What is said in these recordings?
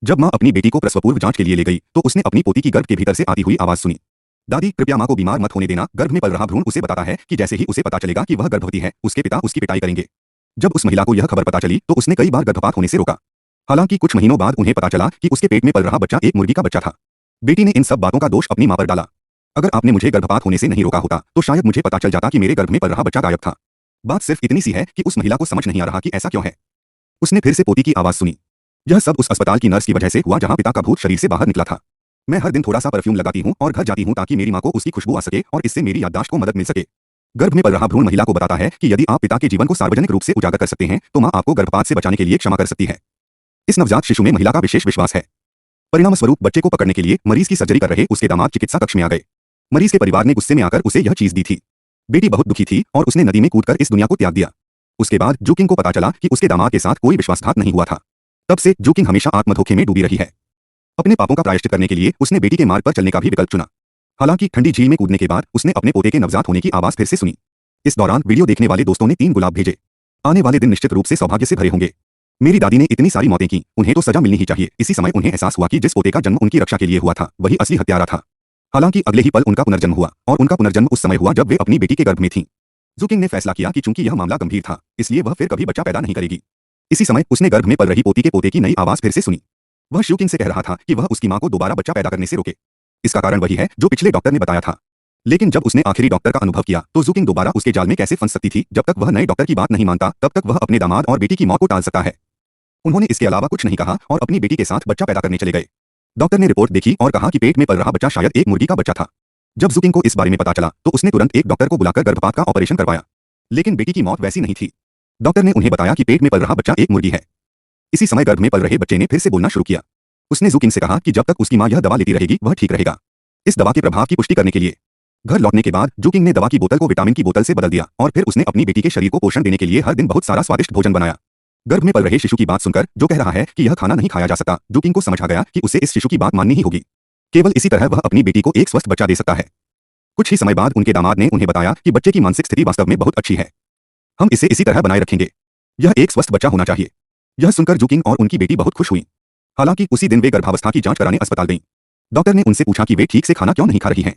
जब माँ अपनी बेटी को प्रसवपूर्व जांच के लिए ले गई तो उसने अपनी पोती की गर्भ के भीतर से आती हुई आवाज सुनी। दादी, कृपया माँ को बीमार मत होने देना। गर्भ में पल रहा भ्रूण उसे बताता है कि जैसे ही उसे पता चलेगा कि वह गर्भवती है, उसके पिता उसकी पिटाई करेंगे। जब उस महिला को यह खबर पता चली तो उसने कई बार गर्भपात होने से रोका। हालांकि कुछ महीनों बाद उन्हें पता चला कि उसके पेट में पल रहा बच्चा एक मुर्गी का बच्चा था। बेटी ने इन सब बातों का दोष अपनी माँ पर डाला। अगर आपने मुझे गर्भपात होने से नहीं रोका होता तो शायद मुझे पता चल जाता कि मेरे गर्भ में पल रहा बच्चा गायब था। बात सिर्फ इतनी सी है कि उस महिला को समझ नहीं आ रहा कि ऐसा क्यों है। उसने फिर से पोती की आवाज सुनी। यह सब उस अस्पताल की नर्स की वजह से हुआ जहां पिता का भूत शरीर से बाहर निकला था। मैं हर दिन थोड़ा सा परफ्यूम लगाती हूँ और घर जाती हूँ ताकि मेरी माँ को उसकी खुशबू आ सके और इससे मेरी याददाश्त को मदद मिल सके। गर्भ में पल रहा भ्रूण महिला को बताता है कि यदि आप पिता के जीवन को सार्वजनिक रूप से उजागर कर सकते हैं तो माँ आपको गर्भपात से बचाने के लिए क्षमा कर सकती है। इस नवजात शिशु में महिला का विशेष विश्वास है। परिणाम स्वरूप बच्चे को पकड़ने के लिए मरीज की सर्जरी कर रहे उसके दामाद चिकित्सा कक्ष में आ गए। मरीज के परिवार ने गुस्से में आकर उसे यह चीज दी थी। बेटी बहुत दुखी थी और उसने नदी में कूदकर इस दुनिया को त्याग दिया। उसके बाद जूकिंग को पता चला कि उसके दामाद के साथ कोई विश्वासघात नहीं हुआ था। तब से जूकिंग हमेशा आत्मधोखे में डूबी रही है। अपने पापों का प्रायश्चित करने के लिए उसने बेटी के मार्ग पर चलने का भी विकल्प चुना। हालांकि ठंडी झील में कूदने के बाद उसने अपने पोते के नवजात होने की आवाज फिर से सुनी। इस दौरान वीडियो देखने वाले दोस्तों ने 3 गुलाब भेजे। आने वाले दिन निश्चित रूप से सौभाग्य से भरे होंगे। मेरी दादी ने इतनी सारी मौतें की, उन्हें तो सजा मिलनी ही चाहिए। इसी समय उन्हें एहसास हुआ कि जिस पोते का जन्म उनकी रक्षा के लिए हुआ था वही असली हत्यारा था। हालांकि अगले ही पल उनका पुनर्जन्म हुआ और उनका पुनर्जन्म उस समय हुआ जब वे अपनी बेटी के गर्भ में थीं। जूकिंग ने फैसला किया कि चूंकि यह मामला गंभीर था इसलिए वह फिर कभी बच्चा पैदा नहीं करेगी। इसी समय उसने गर्भ में पल रही पोती के पोते की नई आवाज फिर से सुनी। वह जूकिंग से कह रहा था कि वह उसकी मां को दोबारा बच्चा पैदा करने से रोके। इसका कारण वही है जो पिछले डॉक्टर ने बताया था। लेकिन जब उसने आखिरी डॉक्टर का अनुभव किया तो जूकिंग दोबारा उसके जाल में कैसे फंस सकती थी। जब तक वह नए डॉक्टर की बात नहीं मानता तब तक वह अपने दामाद और बेटी की मौत को टाल सकता है। उन्होंने इसके अलावा कुछ नहीं कहा और अपनी बेटी के साथ बच्चा पैदा करने चले गए। डॉक्टर ने रिपोर्ट देखी और कहा कि पेट में पल रहा बच्चा शायद एक मुर्गी का बच्चा था। जब जूकिंग को इस बारे में पता चला तो उसने तुरंत एक डॉक्टर को बुलाकर गर्भपात का ऑपरेशन करवाया। लेकिन बेटी की मौत वैसी नहीं थी। डॉक्टर ने उन्हें बताया कि पेट में पल रहा बच्चा एक मुर्गी है। इसी समय गर्भ में पल रहे बच्चे ने फिर से बोलना शुरू किया। उसने जूकिंग से कहा कि जब तक उसकी मां यह दवा लेती रहेगी वह ठीक रहेगा। इस दवा के प्रभाव की पुष्टि करने के लिए घर लौटने के बाद जूकिंग ने दवा की बोतल को विटामिन की बोतल से बदल दिया और फिर उसने अपनी बेटी के शरीर को पोषण देने के लिए हर दिन बहुत सारा स्वादिष्ट भोजन बनाया। गर्भ में पल रहे शिशु की बात सुनकर जो कह रहा है कि यह खाना नहीं खाया जा सकता, जूकिंग को समझ आ गया कि उसे इस शिशु की बात माननी ही होगी। केवल इसी तरह वह अपनी बेटी को एक स्वस्थ बच्चा दे सकता है। कुछ ही समय बाद उनके दामाद ने उन्हें बताया कि बच्चे की मानसिक स्थिति वास्तव में बहुत अच्छी है। हम इसे इसी तरह बनाए रखेंगे। यह एक स्वस्थ बच्चा होना चाहिए। यह सुनकर जूकिंग और उनकी बेटी बहुत खुश हुई। हालांकि उसी दिन वे गर्भावस्था की जांच कराने अस्पताल गईं। डॉक्टर ने उनसे पूछा कि वे ठीक से खाना क्यों नहीं खा रही हैं।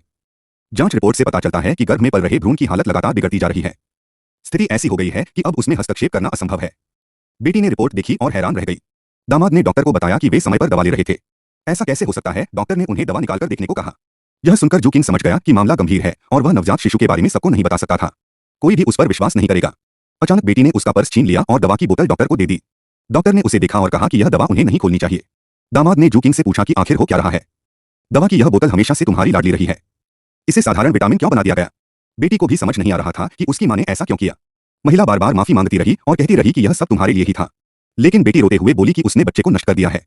जांच रिपोर्ट से पता चलता है कि गर्भ में पल रहे भ्रूण की हालत लगातार बिगड़ती जा रही है। स्थिति ऐसी हो गई है कि अब उसमें हस्तक्षेप करना असंभव है। बेटी ने रिपोर्ट देखी और हैरान रह गई। दामाद ने डॉक्टर को बताया कि वे समय पर दवा ले रहे थे। ऐसा कैसे हो सकता है? डॉक्टर ने उन्हें दवा निकालकर देखने को कहा। यह सुनकर जूकिंग समझ गया कि मामला गंभीर है और वह नवजात शिशु के बारे में सबको नहीं बता सकता था। कोई भी उस पर विश्वास नहीं करेगा। अचानक बेटी ने उसका पर्स छीन लिया और दवा की बोतल डॉक्टर को दे दी। डॉक्टर ने उसे देखा और कहा कि यह दवा उन्हें नहीं खोलनी चाहिए। दामाद ने जूकिंग से पूछा कि आखिर हो क्या रहा है। दवा की यह बोतल हमेशा से तुम्हारी लाडली रही है, इसे साधारण विटामिन क्यों बना दिया गया? बेटी को भी समझ नहीं आ रहा था कि उसकी मां ने ऐसा क्यों किया। महिला बार बार माफी मांगती रही और कहती रही कि यह सब तुम्हारे लिए ही था। लेकिन बेटी रोते हुए बोली कि उसने बच्चे को नष्ट कर दिया है।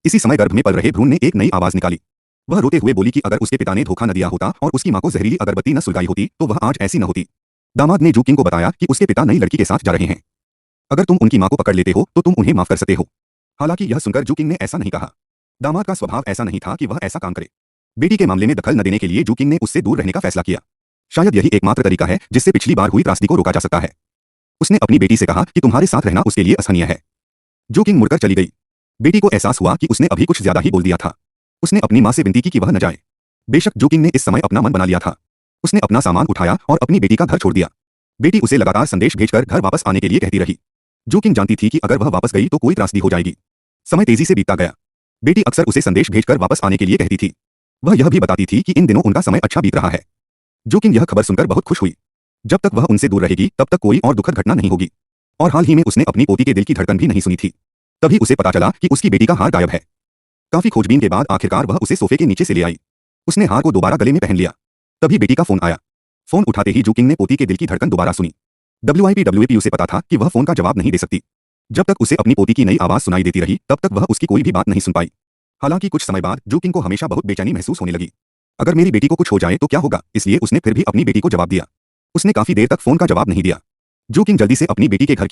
इसी समय गर्भ में पल रहे भ्रूण ने एक नई आवाज निकाली। वह रोते हुए बोली कि अगर उसके पिता ने धोखा न दिया होता और उसकी मां को जहरीली अगरबत्ती न सुलगाई होती तो वह आज ऐसी न होती। दामाद ने जूकिंग को बताया कि उसके पिता नई लड़की के साथ जा रहे हैं। अगर तुम उनकी मां को पकड़ लेते हो तो तुम उन्हें माफ कर सकते हो। हालांकि यह सुनकर जूकिंग ने ऐसा नहीं कहा। दामाद का स्वभाव ऐसा नहीं था कि वह ऐसा काम करे। बेटी के मामले में दखल न देने के लिए जूकिंग ने उससे दूर रहने का फैसला किया। शायद यही एकमात्र तरीका है जिससे पिछली बार हुई त्रासदी को रोका जा सकता है। उसने अपनी बेटी से कहा कि तुम्हारे साथ रहना उसके लिए असहनीय है। जूकिंग मुड़कर चली गई। बेटी को एहसास हुआ कि उसने अभी कुछ ज्यादा ही बोल दिया था। उसने अपनी मां से विनती की कि वह न जाए। बेशक जूकिंग ने इस समय अपना मन बना लिया था। उसने अपना सामान उठाया और अपनी बेटी का घर छोड़ दिया। बेटी उसे लगातार संदेश भेजकर घर वापस आने के लिए कहती रही। जूकिंग जानती थी कि अगर वह वापस गई तो कोई त्रासदी हो जाएगी। समय तेजी से बीतता गया। बेटी अक्सर उसे संदेश भेजकर वापस आने के लिए कहती थी। वह यह भी बताती थी कि इन दिनों उनका समय अच्छा बीत रहा है। जूकिंग यह खबर सुनकर बहुत खुश हुई। जब तक वह उनसे दूर रहेगी तब तक कोई और दुखद घटना नहीं होगी। और हाल ही में उसने अपनी पोती के दिल की धड़कन भी नहीं सुनी थी। तभी उसे पता चला कि उसकी बेटी का हार गायब है। काफी खोजबीन के बाद आखिरकार वह उसे सोफे के नीचे से ले आई। उसने हार को दोबारा गले में पहन लिया। तभी बेटी का फोन आया। फोन उठाते ही जूकिंग ने पोती के दिल की धड़कन दोबारा सुनी। WIPWAP उसे पता था कि वह फोन का जवाब नहीं दे सकती। जब तक उसे अपनी पोती की नई आवाज सुनाई देती रही तब तक वह उसकी कोई भी बात नहीं सुन पाई। हालांकि कुछ समय बाद जूकिंग को हमेशा बहुत बेचैनी महसूस होने लगी। अगर मेरी बेटी को कुछ हो जाए तो क्या होगा, इसलिए उसने फिर भी अपनी बेटी को जवाब दिया। उसने काफी देर तक फोन का जवाब नहीं दिया। जूकिंग जल्दी से अपनी बेटी के घर